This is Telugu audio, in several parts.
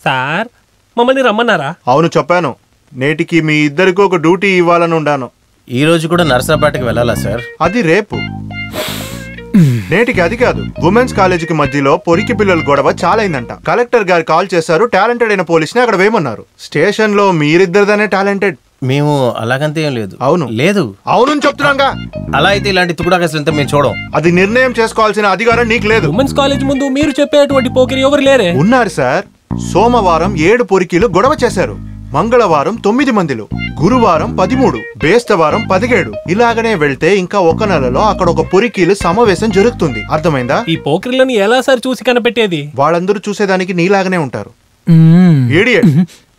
సార్ మమ్మల్ని రమ్మన్నారా? అవును చెప్పాను. నేటికి మీ ఇద్దరికి ఒక డ్యూటీ ఇవ్వాలని ఉండాను. ఈ రోజు కూడా నర్సరాపేటకి వెళ్ళాలా సార్? అది రేపు. నేటికి అది కాదు. ఉమెన్స్ కాలేజీకి మధ్యలో పొరికి పిల్లల గొడవ చాలా అయిందంట. కలెక్టర్ గారు కాల్ చేశారు. టాలెంటెడ్ అయిన పోలీస్ని అక్కడ వేయమన్నారు. స్టేషన్ లో మీరిద్దరిదనే టాలెంటెడ్. మేము అలాగంతే ఏం లేదు. అవును లేదు. అవును చెప్తున్నాగా. అలా అయితే ఇలాంటి తుకుడాకేసంతా మేము చూడం. అది నిర్ణయం చేసుకోవాల్సిన అధికారం నీకు లేదు. ఉమెన్స్ కాలేజ్ ముందు మీరు చెప్పేటువంటి పోకిరి ఎవరు లేరే? ఉన్నారు సార్. సోమవారం 7 పొరికీలు గొడవ చేశారు. మంగళవారం 9 మందిలు, గురువారం 13, బేస్తవారం 17. ఇలాగనే వెళ్తే ఇంకా ఒక నెలలో అక్కడ ఒక పొరికీలు సమావేశం జరుగుతుంది. అర్థమైందా? ఈ పోకిరిలను ఎలా సార్ చూసి కనిపెట్టేది? వాళ్ళందరూ చూసేదానికి నీలాగనే ఉంటారు. ఇడియట్.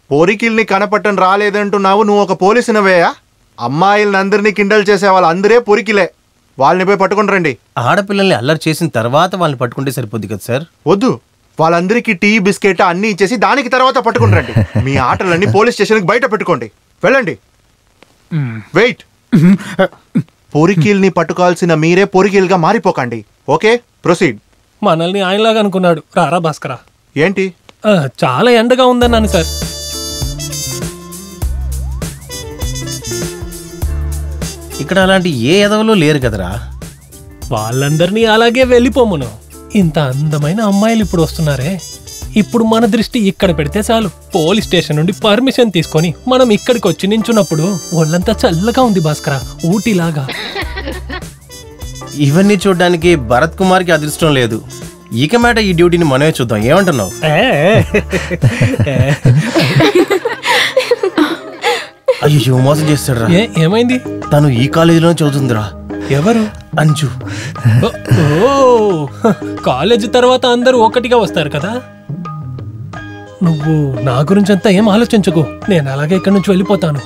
పొరికీల్ని కనపట్టం రాలేదంటున్నావు. నువ్వు ఒక పోలీసునవేయా? అమ్మాయిలందరినీ కిండల్ చేసే వాళ్ళందరే పొరికిలే. వాళ్ళని పోయి పట్టుకుని రండి. ఆడపిల్లల్ని అల్లరి చేసిన తర్వాత వాళ్ళని పట్టుకుంటే సరిపోద్ది కదా సార్? వద్దు, వాళ్ళందరికీ టీ బిస్కెట్ అన్ని ఇచ్చేసి దానికి తర్వాత పట్టుకుని రండి. మీ ఆటలన్నీ పోలీస్ స్టేషన్కి బయట పెట్టుకోండి. వెళ్ళండి. వెయిట్. పొరికీల్ని పట్టుకోవాల్సిన మీరే పొరికీలుగా మారిపోకండి. Okay, proceed. మనల్ని ఆయనలాగా అనుకున్నాడు. రారా భాస్కరా. ఏంటి? చాలా ఎండగా ఉందన్నాను సార్. ఇక్కడ అలాంటి ఏ ఎదవలు లేరు కదరా. వాళ్ళందరినీ అలాగే వెళ్ళిపోమును. ఇంత అందమైన అమ్మాయిలు ఇప్పుడు వస్తున్నారే. ఇప్పుడు మన దృష్టి ఇక్కడ పెడితే చాలు. పోలీస్ స్టేషన్ నుండి పర్మిషన్ తీసుకొని మనం ఇక్కడికి వచ్చి నించున్నప్పుడు ఒళ్ళంతా చల్లగా ఉంది భాస్కరా, ఊటీలాగా. ఇవన్నీ చూడ్డానికి భరత్ కుమార్కి అదృష్టం లేదు. ఇక మాట ఈ డ్యూటీని మనమే చూద్దాం. ఏమంటున్నావు? అయ్యో మోసం చేస్తాడు రా. ఏమైంది? తను ఈ కాలేజీలో చదువుతుందిరా. ఎవరు? అంజు. కాలేజీ తర్వాత అందరూ ఒక్కటిగా వస్తారు కదా. నువ్వు నా గురించి అంతా ఏం ఆలోచించకు. నేను అలాగే ఇక్కడి నుంచి వెళ్ళిపోతాను.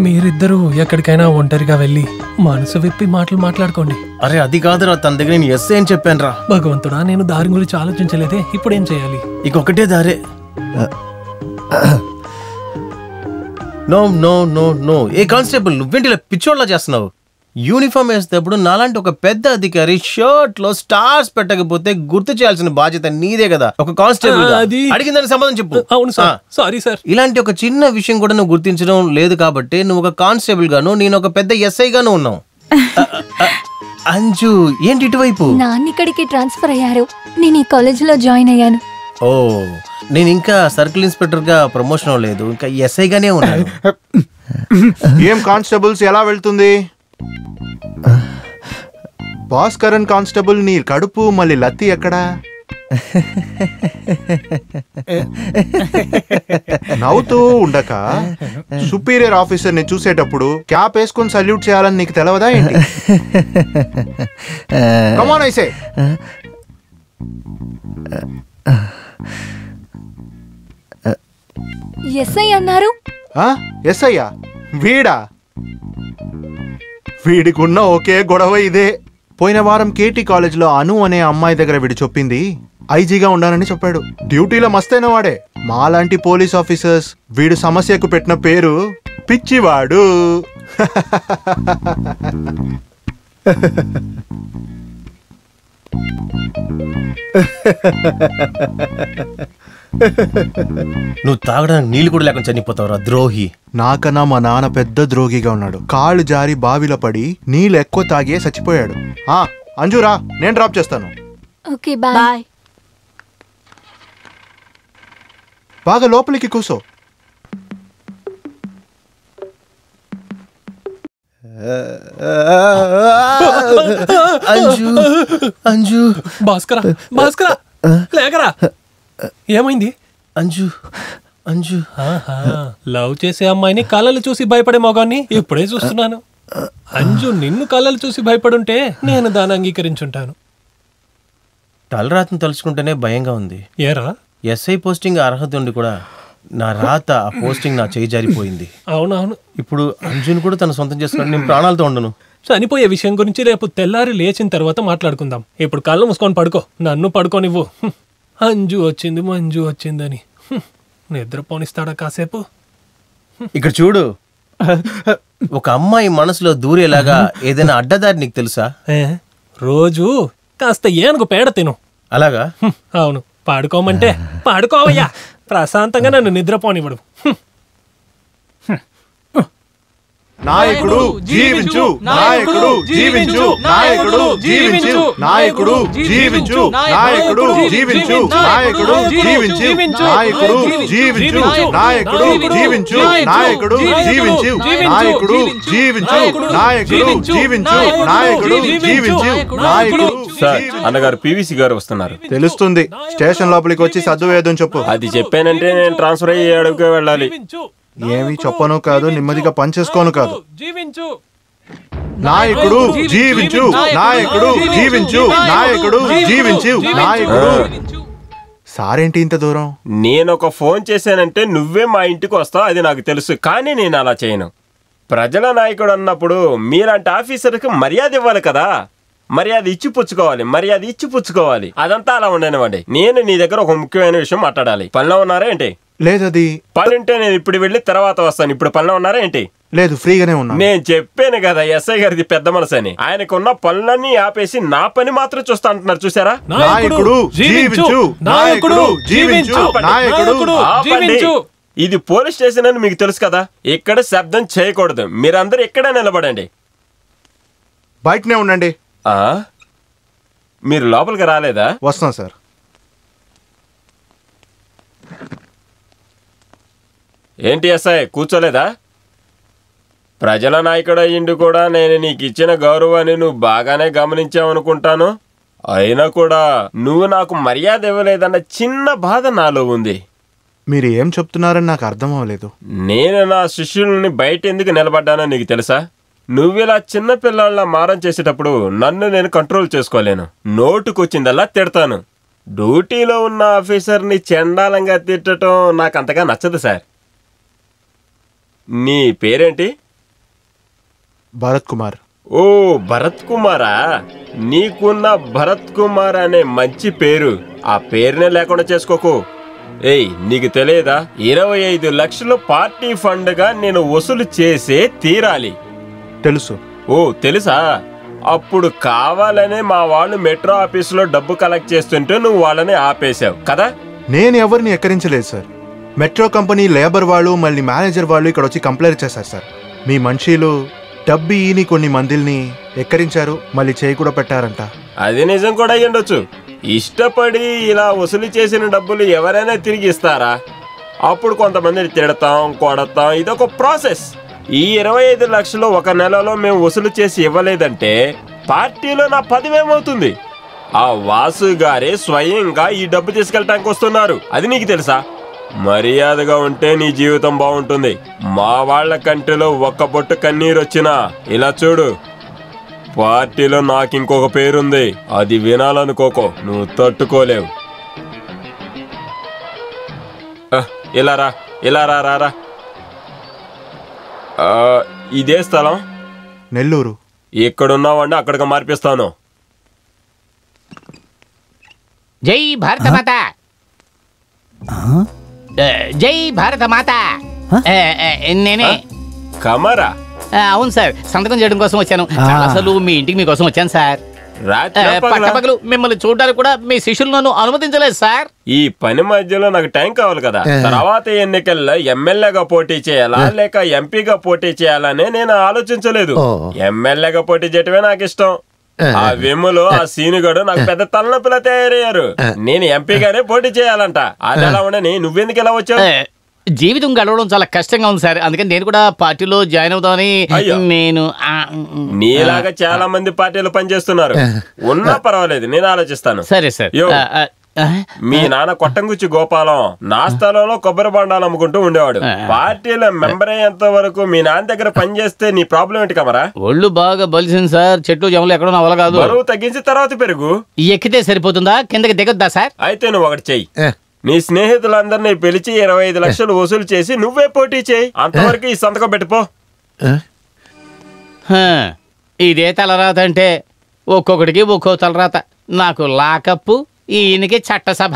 మీరిద్దరూ ఎక్కడికైనా ఒంటరిగా వెళ్ళి మనసు విప్పి మాటలు మాట్లాడుకోండి. అరే అది కాదురా, తన దగ్గర నేను ఎస్ అని చెప్పాను రా. భగవంతుడా, నేను దారి గురించి ఆలోచించలేదే. ఇప్పుడు ఏం చేయాలి? ఇక ఒకటే దారే. No no no no. ఏ కానిస్టేబుల్, నువ్వేంటి పిచ్చోళ్ళ చేస్తున్నావు? యూనిఫామ్ వేసేటప్పుడు నాలాంటి ఒక పెద్ద అధికారి షర్ట్ లో స్టార్స్ పెట్టకపోతే గుర్తు చేయాల్సిన బాధ్యత నీదే కదా. ఒక కానిస్టేబుల్ అడిగిందని సమాధానం చెప్పు. అవును సార్, సారీ సార్. ఇలాంటి ఒక చిన్న విషయం కూడా నువ్వు గుర్తించడం లేదు కాబట్టి నువ్వు ఒక కానిస్టేబుల్ గాను, నేను ఒక పెద్ద ఎస్ఐ గాను ఉన్నావు. అంజు ఏంటి ఇటువైపు? నాన్న ఇక్కడికి ట్రాన్స్ఫర్ అయ్యారు. నేను ఈ కాలేజ్ లో జాయిన్ అయ్యాను. ఓ, నేను ఇంకా సర్కిల్ ఇన్స్పెక్టర్ గా ప్రమోషన్ అవ్వలేదు, ఇంకా ఎస్ఐ గానే ఉన్నాను. ఏం కానిస్టేబుల్స్ ఎలా వెళ్తుంది? భాస్కరన్ కానిస్టేబుల్ నీ కడుపు మళ్ళీ లత్తి ఎక్కడా? నవ్వుతూ ఉండక సుపీరియర్ ఆఫీసర్ ని చూసేటప్పుడు క్యాప్ వేసుకుని సల్యూట్ చేయాలని నీకు తెలవదా ఏంటి? Come on I say. SI అన్నారు. ఎస్ఐయా? వీడా? వీడికున్న ఒకే గొడవ ఇదే. పోయిన వారం కేటీ కాలేజ్లో అను అనే అమ్మాయి దగ్గర వీడు చెప్పింది ఐజీగా ఉండాలని చెప్పాడు. డ్యూటీలో మస్తైన వాడే. మాలాంటి పోలీస్ ఆఫీసర్స్ వీడు సమస్యకు పెట్టిన పేరు పిచ్చివాడు. నువ్వు తాగడానికి నీళ్లు కూడా లేకుండా చనిపోతావురా ద్రోహి. నాకన్నా మా నాన్న పెద్ద ద్రోహిగా ఉన్నాడు. కాళ్ళు జారి బావిలో పడి నీళ్ళు ఎక్కువ తాగే చచ్చిపోయాడు. అంజురా, నేను డ్రాప్ చేస్తాను. Okay bye. బాగా లోపలికి కూసో. అంజు అంజు. భాస్కరా, భాస్కరా లేకరా. ఏమైంది? అంజు అంజు. లవ్ చేసే అమ్మాయిని కళ్ళలు చూసి భయపడే మొగాన్ని ఇప్పుడే చూస్తున్నాను. అంజు నిన్ను కళ్ళలు చూసి భయపడుంటే నేను దాన్ని అంగీకరించుంటాను. తలరాతను తలుచుకుంటేనే భయంగా ఉంది. ఏరా? ఎస్ఐ పోస్టింగ్ అర్హత ఉండి కూడా నా రాత ఆ పోస్టింగ్ నా చేయి జారిపోయింది. అవునవును. ఇప్పుడు అంజుని కూడా తన సొంతం చేసుకుని నేను ప్రాణాలతో ఉండను. చనిపోయే విషయం గురించి రేపు తెల్లారి లేచిన తర్వాత మాట్లాడుకుందాం. ఇప్పుడు కళ్ళు మూసుకొని పడుకో. నన్ను పడుకోనివ్వు. అంజు వచ్చింది మంజు వచ్చిందని నిద్రపోనిస్తాడా కాసేపు? ఇక్కడ చూడు, ఒక అమ్మాయి మనసులో దూరేలాగా ఏదైనా అడ్డదారి నీకు తెలుసా? రోజు కాస్త ఏనుగు పేడ తిను. అలాగా? అవును. పాడుకోమంటే పాడుకోవయ్యా, ప్రశాంతంగా నన్ను నిద్రపోనివ్వడు. నాయకుడు జీవించు, నాయకుడు జీవించు, నాయకుడు జీవించు, నాయకుడు జీవించు, నాయకుడు జీవించు, నాయకుడు జీవించు, నాయకుడు జీవించు, నాయకుడు జీవించు, నాయకుడు జీవించు, నాయకుడు జీవించు, నాయకుడు జీవించు, నాయకుడు జీవించు, నాయకుడు. సార్ అన్నగారు పివిసి గారు వస్తున్నారు. తెలుస్తుంది. స్టేషన్ లోపలికి వచ్చి సద్దు వేయడం చెప్పు. అది చెప్పానంటే నేను ట్రాన్స్ఫర్ అయ్యి అడుగుకే వెళ్ళాలి. ఏమి చెప్పను కాదు, నెమ్మదిగా పనిచేసుకోను కాదు. జీవించు, నాయకుడు జీవించు, నాయకుడు జీవించు, నాయకుడు జీవించు, నాయకుడు. సారేంటి ఇంత దూరం? నేను ఒక ఫోన్ చేశానంటే నువ్వే మా ఇంటికి వస్తావు, అది నాకు తెలుసు. కానీ నేను అలా చేయను. ప్రజల నాయకుడు అన్నప్పుడు మీలాంటి ఆఫీసర్కి మర్యాద ఇవ్వాలి కదా. మర్యాద ఇచ్చి పుచ్చుకోవాలి. అదంతా అలా ఉండనివ్వండి. నేను నీ దగ్గర ఒక ముఖ్యమైన విషయం మాట్లాడాలి. పనిలో ఉన్నారా ఏంటి? లేదది. పనుంటే నేను ఇప్పుడు వెళ్ళి తర్వాత వస్తాను. ఇప్పుడు పనిలో ఉన్నారా ఏంటి? లేదు, ఫ్రీగానే ఉన్నా. నేను చెప్పాను కదా ఎస్ఐ గారిది పెద్ద మనసు అని. ఆయనకున్న పనులన్నీ ఆపేసి నా పని మాత్రం చూస్తా అంటున్నారు, చూసారా? నాయకుడు జీవించు, నాయకుడు జీవించు, నాయకుడు జీవించు. ఇది పోలీస్ స్టేషన్ అని మీకు తెలుసు కదా. ఇక్కడ శబ్దం చేయకూడదు. మీరందరూ ఇక్కడే నిలబడండి. బయటనే ఉండండి. మీరు లోపలికి రాలేదా? వస్తాం సార్. ఏంటి ఎస్ఐ కూర్చోలేదా? ప్రజల నాయకుడు అయ్యిండు కూడా నేను నీకు ఇచ్చిన గౌరవాన్ని నువ్వు బాగానే గమనించావనుకుంటాను. అయినా కూడా నువ్వు నాకు మర్యాద ఇవ్వలేదన్న చిన్న బాధ నాలో ఉంది. మీరు ఏం చెప్తున్నారని నాకు అర్థం అవ్వలేదు. నేను నా శిష్యుల్ని బయట ఎందుకు నిలబడ్డానో నీకు తెలుసా? నువ్విలా చిన్న పిల్లల్లా మారం చేసేటప్పుడు నన్ను నేను కంట్రోల్ చేసుకోలేను. నోటుకొచ్చిందల్లా తిడతాను. డ్యూటీలో ఉన్న ఆఫీసర్ని చండాలంగా తిట్టడం నాకు అంతగా నచ్చదు సార్. నీ పేరేంటి? భరత్ కుమార్. ఓ భరత్ కుమారా? నీకున్న భరత్ కుమార్ అనే మంచి పేరు. ఆ పేరునే లేకుండా చేసుకోకు. ఏయ్, నీకు తెలియదా? 25 లక్షలు పార్టీ ఫండ్ గా నేను వసూలు చేసే తీరాలి. తెలుసు. ఓ తెలుసా? అప్పుడు కావాలనే మా వాళ్ళు మెట్రో ఆఫీసులో డబ్బు కలెక్ట్ చేస్తుంటే నువ్వు వాళ్ళని ఆపేశావు కదా. నేను ఎవరిని ఎక్కరించలేదు సార్. మెట్రో కంపెనీ లేబర్ వాళ్ళు మళ్ళీ మేనేజర్ వాళ్ళు ఇక్కడ వచ్చి కంప్లైంట్ చేశారు సార్. మీ మనుషులు డబ్బు ఈని కొన్ని మందిల్ని ఎక్కరించారు, మళ్ళీ చేయి కూడా పెట్టారంట. అది నిజం కూడా అయ్యుండొచ్చు. ఇష్టపడి ఇలా వసూలు చేసిన డబ్బులు ఎవరైనా తిరిగి ఇస్తారా? అప్పుడు కొంతమందిని తిడతాం, కొడతాం. ఇదొక ప్రాసెస్. ఈ 25 లక్షలు ఒక నెలలో మేము వసూలు చేసి ఇవ్వలేదంటే పార్టీలో నా 10 ఏమవుతుంది? ఆ వాసు గారే స్వయంగా ఈ డబ్బు తీసుకెళ్ళటానికి వస్తున్నారు. అది నీకు తెలుసా? మర్యాదగా ఉంటే నీ జీవితం బాగుంటుంది. మా వాళ్ళ కంటిలో ఒక్క బొట్టు కన్నీరు వచ్చినా ఇలా చూడు, పార్టీలో నాకు ఇంకొక పేరుంది. అది వినాలనుకోకో, నువ్వు తట్టుకోలేవు. ఇలా రా, ఇలా రా, రా. ఇదే స్థలం? నెల్లూరు. ఇక్కడున్నావండి, అక్కడికి మార్పిస్తాను. జై భారత మాత, జై భారత మాత. నేనే కమరా. అవును సార్, సంతకం చేయడం కోసం వచ్చాను. అసలు మీ ఇంటికి మీకోసం వచ్చాను సార్. పగలు మిమ్మల్ని చూడడానికి కూడా మీ శిష్యులు నన్ను అనుమతించలేదు సార్. ఈ పని మధ్యలో నాకు టైం కావాలి కదా. తర్వాత ఎన్నికల్లో ఎమ్మెల్యేగా పోటీ చేయాలా లేక ఎంపీగా పోటీ చేయాలనే నేను ఆలోచించలేదు. ఎమ్మెల్యేగా పోటీ చేయటమే నాకు ఇష్టం. ఆ వెమ్ములో ఆ సీనుగాడు నాకు పెద్ద తలనొప్పిలా తయారయ్యారు. నేను ఎంపీగానే పోటీ చేయాలంట. అది ఎలా ఉండని నువ్వెందుకు ఎలా వచ్చావు? జీవితం గడవడం చాలా కష్టంగా ఉంది సార్. అందుకని నేను కూడా పార్టీలో జాయిన్ అవుతామని. నేను నీలాగా చాలా మంది పార్టీలో పనిచేస్తున్నారు. ఉన్నా పర్వాలేదు, నేను ఆలోచిస్తాను. సరే సార్. మీ నాన్న కొట్టంగుచ్చి గోపాలం నా స్థలంలో కొబ్బరి బండాలు అమ్ముకుంటూ ఉండేవాడు. పార్టీలో మెంబర్ అయ్యేంత వరకు మీ నాన్న దగ్గర పనిచేస్తే నీ ప్రాబ్లం ఏంటి కమరా? ఒళ్ళు బాగా బలిసింది సార్. చెట్లు జమలు ఎక్కడో నా వల్ల కాదు. బరువు తగ్గించి తర్వాత పెరుగు. ఎక్కితే సరిపోతుందా? కిందకి దిగొద్దా సార్? అయితే నువ్వు ఒకటి చెయ్యి. నీ స్నేహితులందరినీ పిలిచి 25 లక్షలు వసూలు చేసి నువ్వే పోటీ చేయి. అంతవరకు ఈ సంతకం పెట్టిపో. ఇదే తలరాత అంటే ఒక్కొక్కడికి ఒక్కో తలరాత. నాకు లాకప్పు, ఈయనకి చట్టసభ.